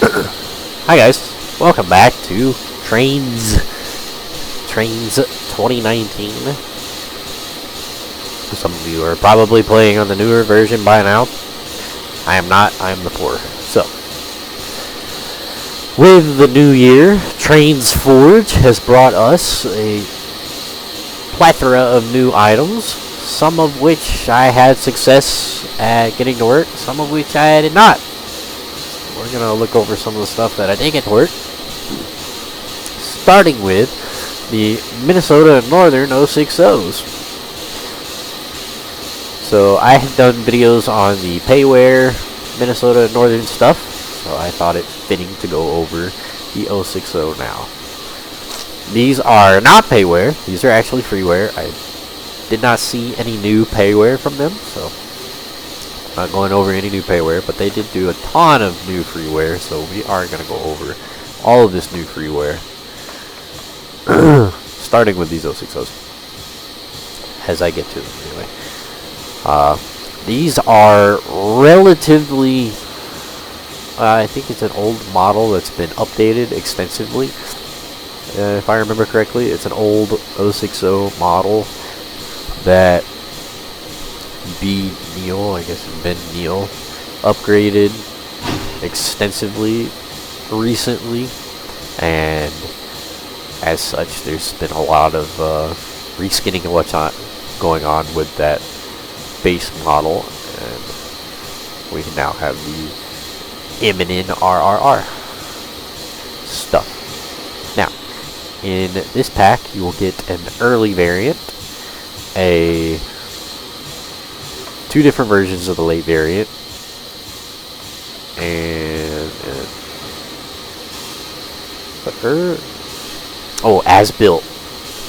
Hi guys, welcome back to Trainz 2019. Some of you are probably playing on the newer version by now. I am not, I am the poor. So, with the new year, Trainz Forge has brought us a plethora of new items, some of which I had success at getting to work, some of which I did not. We're going to look over some of the stuff that I did get to work. Starting with the Minnesota Northern 060s. So I have done videos on the payware Minnesota Northern stuff, so I thought it fitting to go over the 060 now. These are not payware, these are actually freeware. I did not see any new payware from them, so not going over any new payware, but they did do a ton of new freeware, so we are going to go over all of this new freeware. Starting with these 060s. As I get to them, anyway. These are relatively, I think it's an old model that's been updated extensively. If I remember correctly, it's an old 060 model that Ben Neal upgraded extensively recently, and as such there's been a lot of reskinning of what's going on with that base model, and we now have the MNRR stuff. Now, in this pack you will get an early variant, two different versions of the late variant, and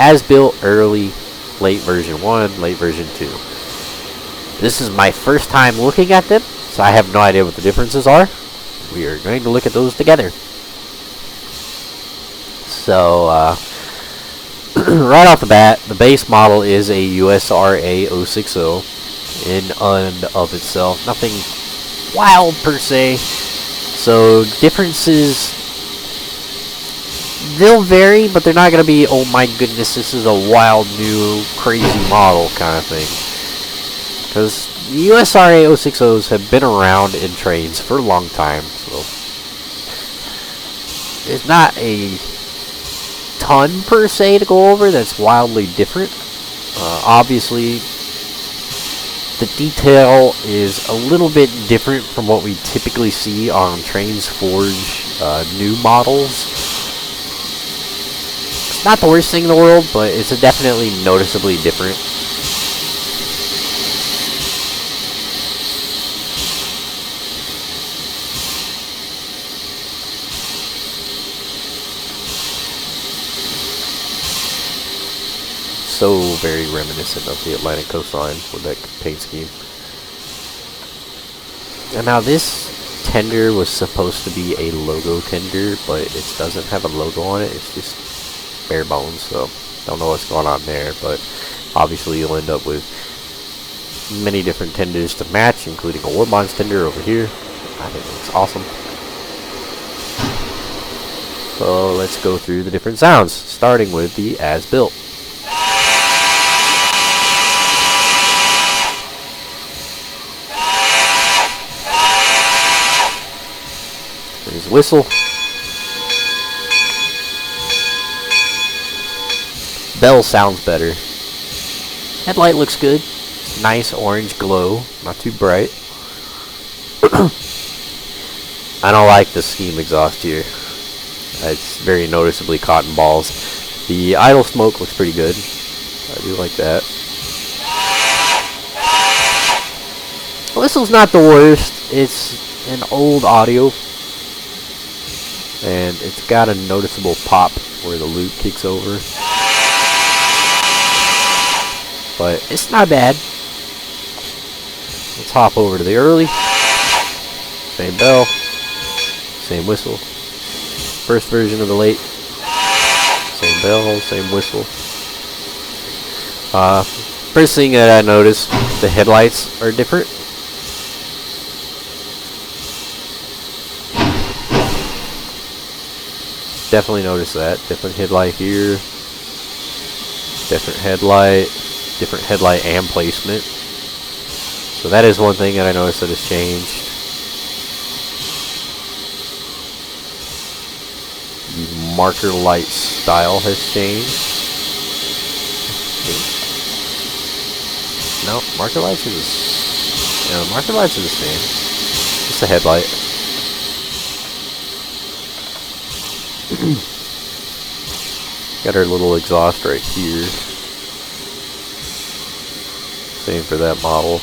as built early, late version 1, late version 2. This is my first time looking at them, so I have no idea what the differences are. We are going to look at those together. So right off the bat, the base model is a USRA 060 in and of itself. Nothing wild per se. So differences, they'll vary, but they're not going to be, oh my goodness, this is a wild new crazy model kind of thing. Because the USRA 060s have been around in Trainz for a long time, so it's not a ton per se to go over that's wildly different. Obviously, the detail is a little bit different from what we typically see on Trainz Forge new models. It's not the worst thing in the world, but it's definitely noticeably different. So very reminiscent of the Atlantic coastline with that paint scheme. And now this tender was supposed to be a logo tender, but it doesn't have a logo on it. It's just bare bones, so don't know what's going on there. But obviously you'll end up with many different tenders to match, including a War Bonds tender over here. I think it looks awesome. So let's go through the different sounds, starting with the as built. There's whistle. Bell sounds better. Headlight looks good. Nice orange glow. Not too bright. I don't like the steam exhaust here. It's very noticeably cotton balls. The idle smoke looks pretty good. I do like that. The whistle's not the worst. It's an old audio, and it's got a noticeable pop where the loop kicks over. But it's not bad. Let's hop over to the early. Same bell. Same whistle. First version of the late. Same bell, same whistle. First thing that I noticed, the headlights are different. definitely noticed that. Different headlight here. Different headlight and placement. So that is one thing that I noticed that has changed. The marker light style has changed. No, marker lights is marker lights are the same. Just a headlight. Got our little exhaust right here. Same for that model.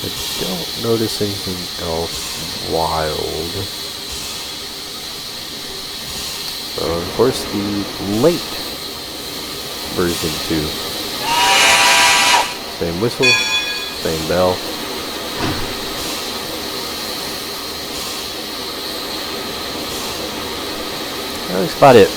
I don't notice anything else wild. So, of course, the late version 2. Same whistle, same bell. That's about it.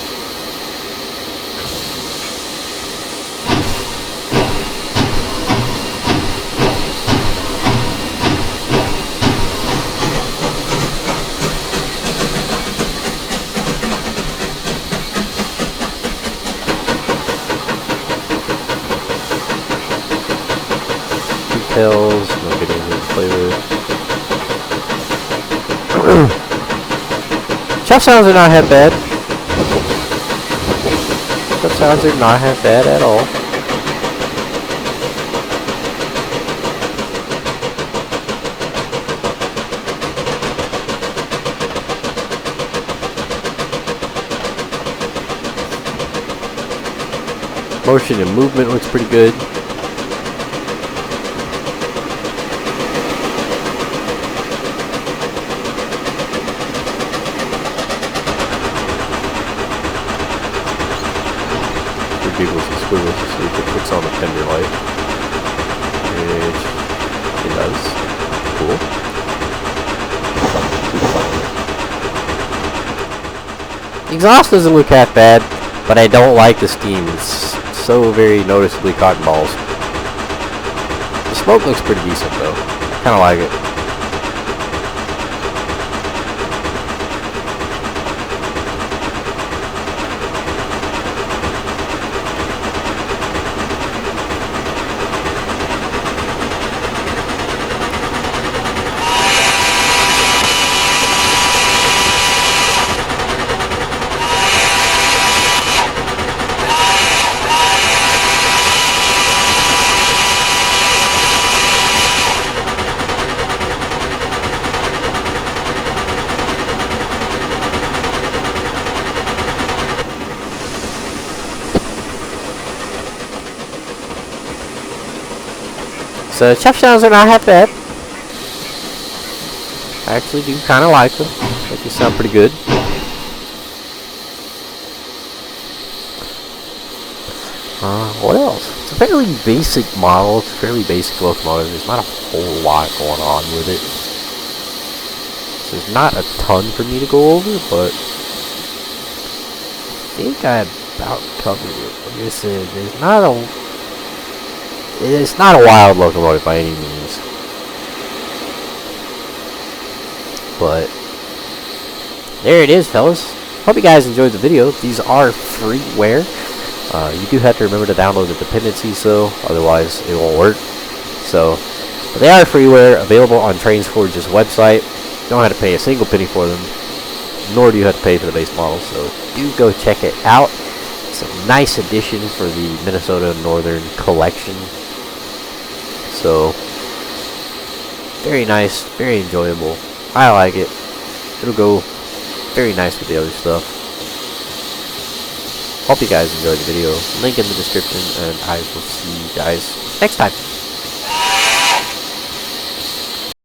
Details, no getting anything to play with. Chuff sounds are not half bad. Chuff sounds are not half bad at all. Motion and movement looks pretty good. Giggles and squiggles to see if it puts on the fender light, which it does. Cool. The exhaust doesn't look half bad, but I don't like the steam. It's so very noticeably cotton balls. The smoke looks pretty decent though. Kind of like it. So chuff sounds are not half bad. I actually do kind of like them. I think they sound pretty good. What else? It's a fairly basic model. It's a fairly basic locomotive. There's not a whole lot going on with it. So there's not a ton for me to go over, but I think I about covered it. Like I said, it's not a wild locomotive by any means. But there it is, fellas. Hope you guys enjoyed the video. These are freeware. You do have to remember to download the dependencies though, otherwise it won't work. So, but they are freeware, available on Trainz Forge's website. You don't have to pay a single penny for them, nor do you have to pay for the base model. So do go check it out. It's a nice addition for the Minnesota Northern collection. So, very nice, very enjoyable. I like it. It'll go very nice with the other stuff. Hope you guys enjoyed the video. Link in the description, and I will see you guys next time.